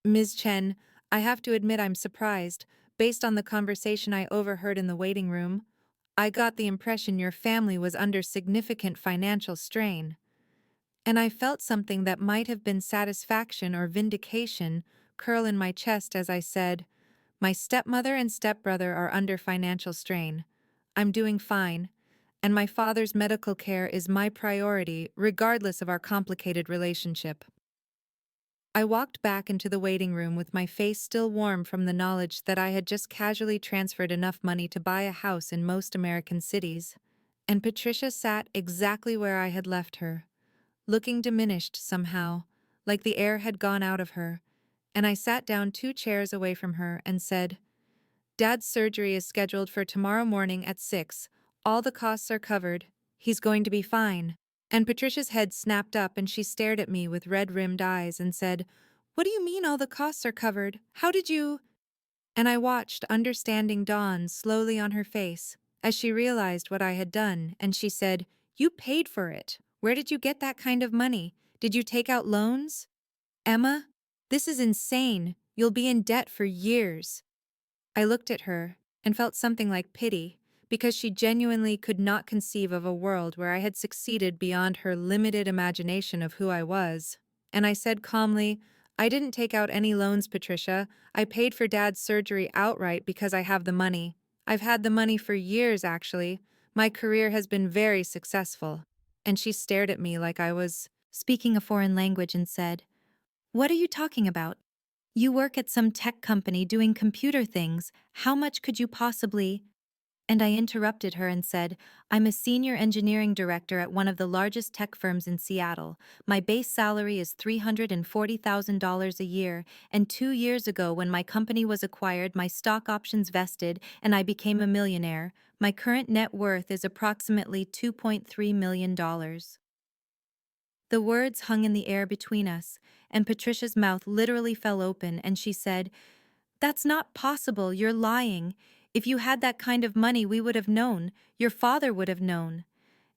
Ms. Chen, I have to admit I'm surprised. Based on the conversation I overheard in the waiting room, I got the impression your family was under significant financial strain. And I felt something that might have been satisfaction or vindication curl in my chest as I said, my stepmother and stepbrother are under financial strain. I'm doing fine, and my father's medical care is my priority regardless of our complicated relationship. I walked back into the waiting room with my face still warm from the knowledge that I had just casually transferred enough money to buy a house in most American cities, and Patricia sat exactly where I had left her, looking diminished somehow, like the air had gone out of her, and I sat down 2 chairs away from her and said, Dad's surgery is scheduled for tomorrow morning at 6. All the costs are covered. He's going to be fine. And Patricia's head snapped up and she stared at me with red-rimmed eyes and said, What do you mean all the costs are covered? How did you? And I watched understanding dawn slowly on her face as she realized what I had done, and she said, You paid for it. Where did you get that kind of money? Did you take out loans? Emma, this is insane. You'll be in debt for years. I looked at her and felt something like pity, because she genuinely could not conceive of a world where I had succeeded beyond her limited imagination of who I was. And I said calmly, I didn't take out any loans, Patricia. I paid for Dad's surgery outright because I have the money. I've had the money for years, actually. My career has been very successful. And she stared at me like I was speaking a foreign language and said, What are you talking about? You work at some tech company doing computer things. How much could you possibly? And I interrupted her and said, I'm a senior engineering director at one of the largest tech firms in Seattle. My base salary is $340,000 a year, and 2 years ago when my company was acquired, my stock options vested and I became a millionaire. My current net worth is approximately $2.3 million. The words hung in the air between us, and Patricia's mouth literally fell open, and she said, That's not possible, you're lying. If you had that kind of money, we would have known. Your father would have known.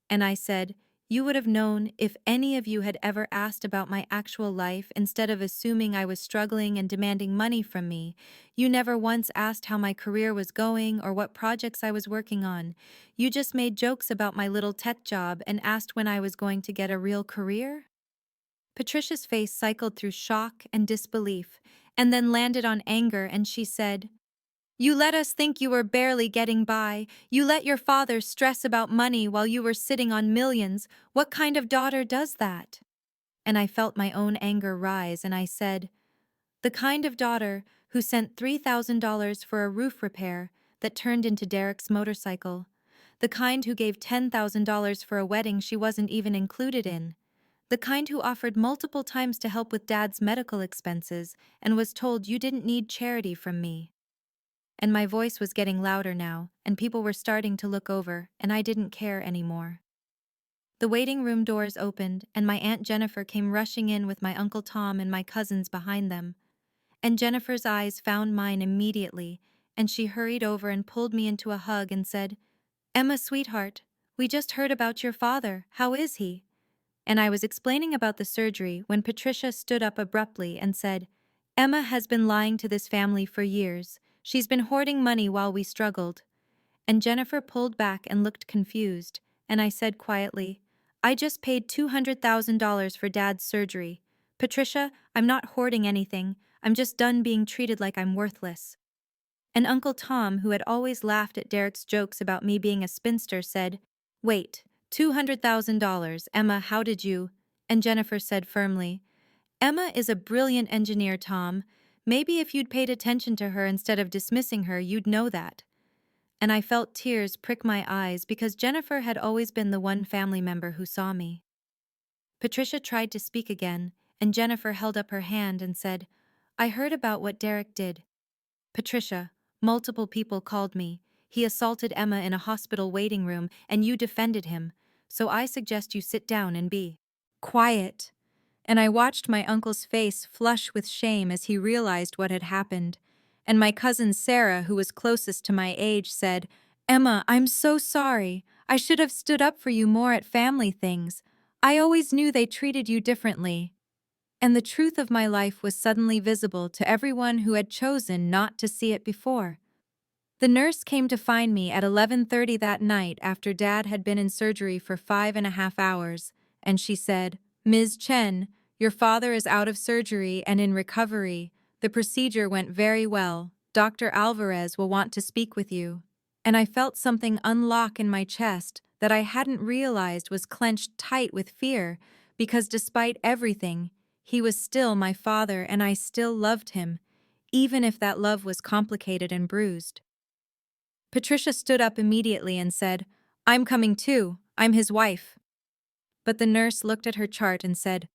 And I said, You would have known if any of you had ever asked about my actual life instead of assuming I was struggling and demanding money from me. You never once asked how my career was going or what projects I was working on. You just made jokes about my little tech job and asked when I was going to get a real career? Patricia's face cycled through shock and disbelief, and then landed on anger, and she said, "You let us think you were barely getting by. You let your father stress about money while you were sitting on millions. What kind of daughter does that?" And I felt my own anger rise, and I said, "The kind of daughter who sent $3,000 for a roof repair that turned into Derek's motorcycle. The kind who gave $10,000 for a wedding she wasn't even included in. The kind who offered multiple times to help with Dad's medical expenses and was told you didn't need charity from me." And my voice was getting louder now, and people were starting to look over, and I didn't care anymore. The waiting room doors opened, and my Aunt Jennifer came rushing in with my Uncle Tom and my cousins behind them. And Jennifer's eyes found mine immediately, and she hurried over and pulled me into a hug and said, "Emma, sweetheart, we just heard about your father. How is he?" And I was explaining about the surgery when Patricia stood up abruptly and said, "Emma has been lying to this family for years. She's been hoarding money while we struggled." And Jennifer pulled back and looked confused, and I said quietly, "I just paid $200,000 for Dad's surgery. Patricia, I'm not hoarding anything. I'm just done being treated like I'm worthless." And Uncle Tom, who had always laughed at Derek's jokes about me being a spinster, said, "Wait, $200,000, Emma, how did you?" And Jennifer said firmly, "Emma is a brilliant engineer, Tom. Maybe if you'd paid attention to her instead of dismissing her, you'd know that." And I felt tears prick my eyes because Jennifer had always been the one family member who saw me. Patricia tried to speak again, and Jennifer held up her hand and said, "I heard about what Derek did. Patricia, multiple people called me. He assaulted Emma in a hospital waiting room, and you defended him. So I suggest you sit down and be quiet." And I watched my uncle's face flush with shame as he realized what had happened. And my cousin Sarah, who was closest to my age, said, "Emma, I'm so sorry. I should have stood up for you more at family things. I always knew they treated you differently." And the truth of my life was suddenly visible to everyone who had chosen not to see it before. The nurse came to find me at 11:30 that night after Dad had been in surgery for 5.5 hours, and she said, "Ms. Chen, your father is out of surgery and in recovery. The procedure went very well. Dr. Alvarez will want to speak with you." And I felt something unlock in my chest that I hadn't realized was clenched tight with fear, because despite everything, he was still my father and I still loved him, even if that love was complicated and bruised. Patricia stood up immediately and said, "I'm coming too. I'm his wife." But the nurse looked at her chart and said,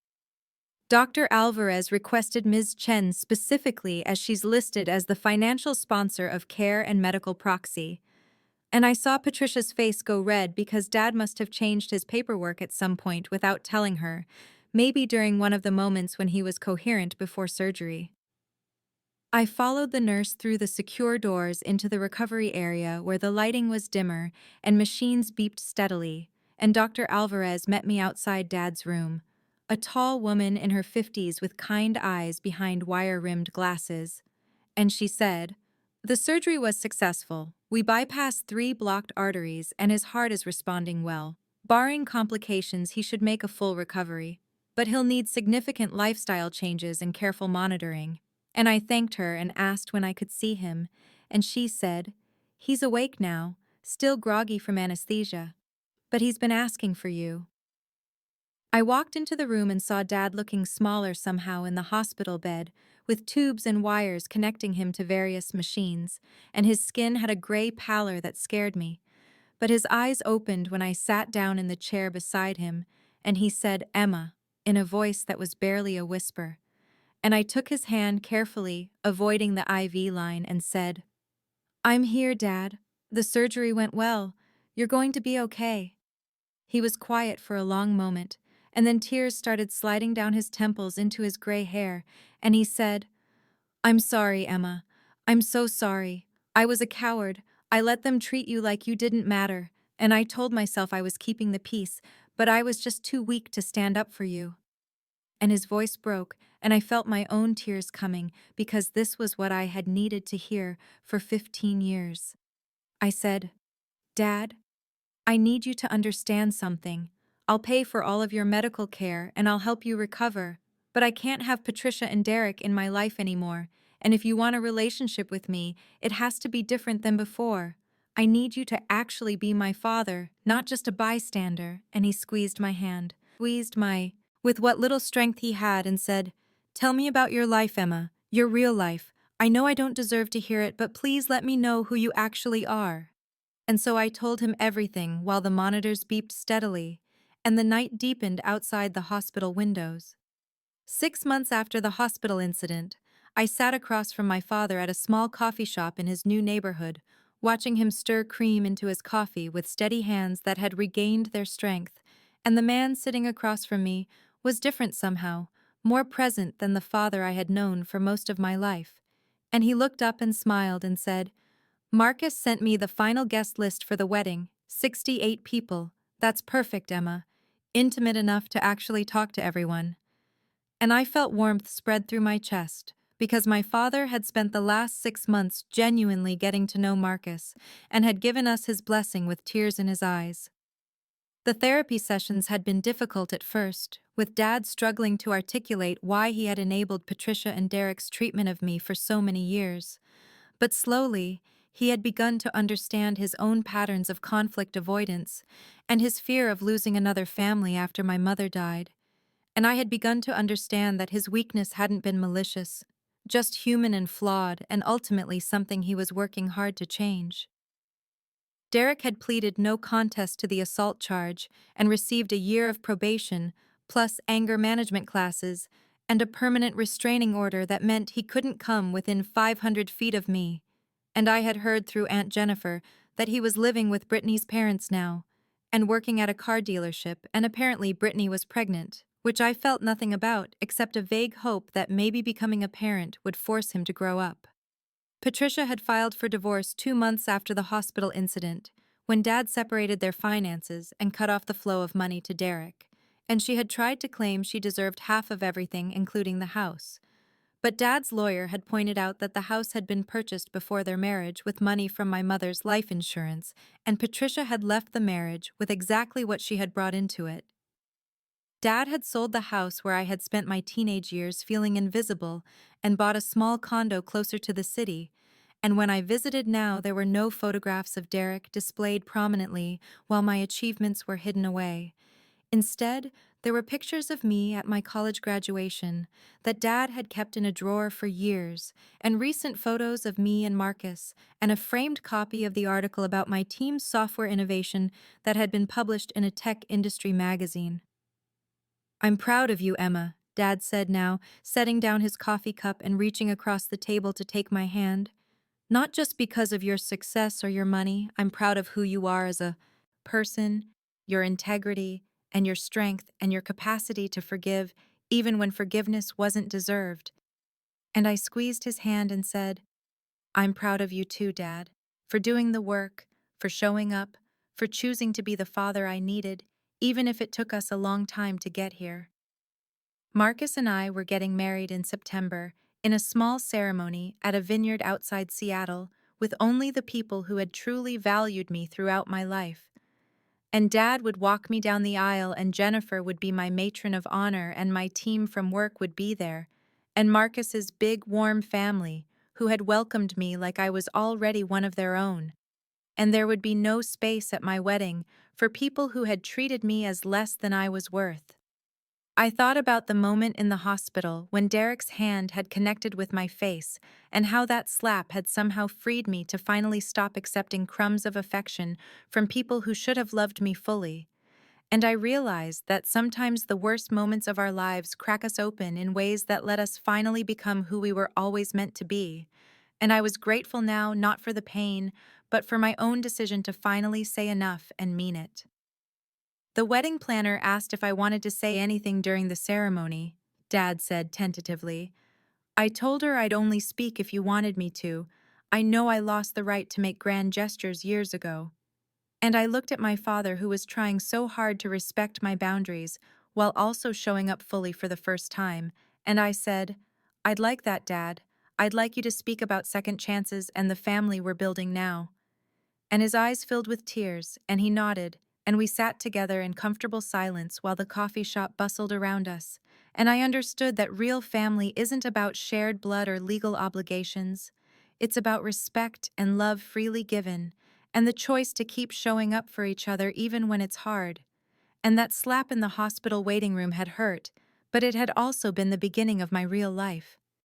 "Dr. Alvarez requested Ms. Chen specifically as she's listed as the financial sponsor of Care and Medical Proxy." And I saw Patricia's face go red because Dad must have changed his paperwork at some point without telling her, maybe during one of the moments when he was coherent before surgery. I followed the nurse through the secure doors into the recovery area where the lighting was dimmer and machines beeped steadily, and Dr. Alvarez met me outside Dad's room, a tall woman in her 50s with kind eyes behind wire-rimmed glasses. And she said, "The surgery was successful. We bypassed 3 blocked arteries and his heart is responding well. Barring complications, he should make a full recovery. But he'll need significant lifestyle changes and careful monitoring." And I thanked her and asked when I could see him, and she said, "He's awake now, still groggy from anesthesia. But he's been asking for you." I walked into the room and saw Dad looking smaller somehow in the hospital bed, with tubes and wires connecting him to various machines, and his skin had a gray pallor that scared me. But his eyes opened when I sat down in the chair beside him, and he said, "Emma," in a voice that was barely a whisper. And I took his hand carefully, avoiding the IV line, and said, "I'm here, Dad. The surgery went well. You're going to be okay." He was quiet for a long moment, and then tears started sliding down his temples into his gray hair, and he said, "I'm sorry, Emma. I'm so sorry. I was a coward. I let them treat you like you didn't matter, and I told myself I was keeping the peace, but I was just too weak to stand up for you." And his voice broke, and I felt my own tears coming because this was what I had needed to hear for 15 years. I said, "Dad, I need you to understand something. I'll pay for all of your medical care and I'll help you recover. But I can't have Patricia and Derek in my life anymore, and if you want a relationship with me, it has to be different than before. I need you to actually be my father, not just a bystander." And he squeezed my hand, with what little strength he had, and said, "Tell me about your life, Emma, your real life. I know I don't deserve to hear it, but please let me know who you actually are." And so I told him everything while the monitors beeped steadily, and the night deepened outside the hospital windows. 6 months after the hospital incident, I sat across from my father at a small coffee shop in his new neighborhood, watching him stir cream into his coffee with steady hands that had regained their strength, and the man sitting across from me was different somehow, more present than the father I had known for most of my life. And he looked up and smiled and said, "Marcus sent me the final guest list for the wedding, 68 people. That's perfect, Emma. Intimate enough to actually talk to everyone." And I felt warmth spread through my chest, because my father had spent the last 6 months genuinely getting to know Marcus and had given us his blessing with tears in his eyes. The therapy sessions had been difficult at first, with Dad struggling to articulate why he had enabled Patricia and Derek's treatment of me for so many years. But slowly, he had begun to understand his own patterns of conflict avoidance and his fear of losing another family after my mother died. And I had begun to understand that his weakness hadn't been malicious, just human and flawed, and ultimately something he was working hard to change. Derek had pleaded no contest to the assault charge and received a year of probation, plus anger management classes, and a permanent restraining order that meant he couldn't come within 500 feet of me. And I had heard through Aunt Jennifer that he was living with Brittany's parents now, and working at a car dealership, and apparently Brittany was pregnant, which I felt nothing about except a vague hope that maybe becoming a parent would force him to grow up. Patricia had filed for divorce 2 months after the hospital incident, when Dad separated their finances and cut off the flow of money to Derek, and she had tried to claim she deserved half of everything, including the house. But Dad's lawyer had pointed out that the house had been purchased before their marriage with money from my mother's life insurance, and Patricia had left the marriage with exactly what she had brought into it. Dad had sold the house where I had spent my teenage years feeling invisible and bought a small condo closer to the city, and when I visited now there were no photographs of Derek displayed prominently while my achievements were hidden away. Instead, there were pictures of me at my college graduation that Dad had kept in a drawer for years, and recent photos of me and Marcus, and a framed copy of the article about my team's software innovation that had been published in a tech industry magazine. "I'm proud of you, Emma," Dad said now, setting down his coffee cup and reaching across the table to take my hand. "Not just because of your success or your money, I'm proud of who you are as a person, your integrity, and your strength and your capacity to forgive, even when forgiveness wasn't deserved." And I squeezed his hand and said, "I'm proud of you too, Dad, for doing the work, for showing up, for choosing to be the father I needed, even if it took us a long time to get here." Marcus and I were getting married in September, in a small ceremony at a vineyard outside Seattle, with only the people who had truly valued me throughout my life. And Dad would walk me down the aisle, and Jennifer would be my matron of honor, and my team from work would be there, and Marcus's big, warm family, who had welcomed me like I was already one of their own. And there would be no space at my wedding for people who had treated me as less than I was worth. I thought about the moment in the hospital when Derek's hand had connected with my face, and how that slap had somehow freed me to finally stop accepting crumbs of affection from people who should have loved me fully. And I realized that sometimes the worst moments of our lives crack us open in ways that let us finally become who we were always meant to be. And I was grateful now, not for the pain, but for my own decision to finally say enough and mean it. The wedding planner asked if I wanted to say anything during the ceremony, Dad said tentatively. "I told her I'd only speak if you wanted me to. I know I lost the right to make grand gestures years ago." And I looked at my father, who was trying so hard to respect my boundaries while also showing up fully for the first time, and I said, "I'd like that, Dad. I'd like you to speak about second chances and the family we're building now." And his eyes filled with tears, and he nodded, and we sat together in comfortable silence while the coffee shop bustled around us, and I understood that real family isn't about shared blood or legal obligations. It's about respect and love freely given, and the choice to keep showing up for each other even when it's hard. And that slap in the hospital waiting room had hurt, but it had also been the beginning of my real life.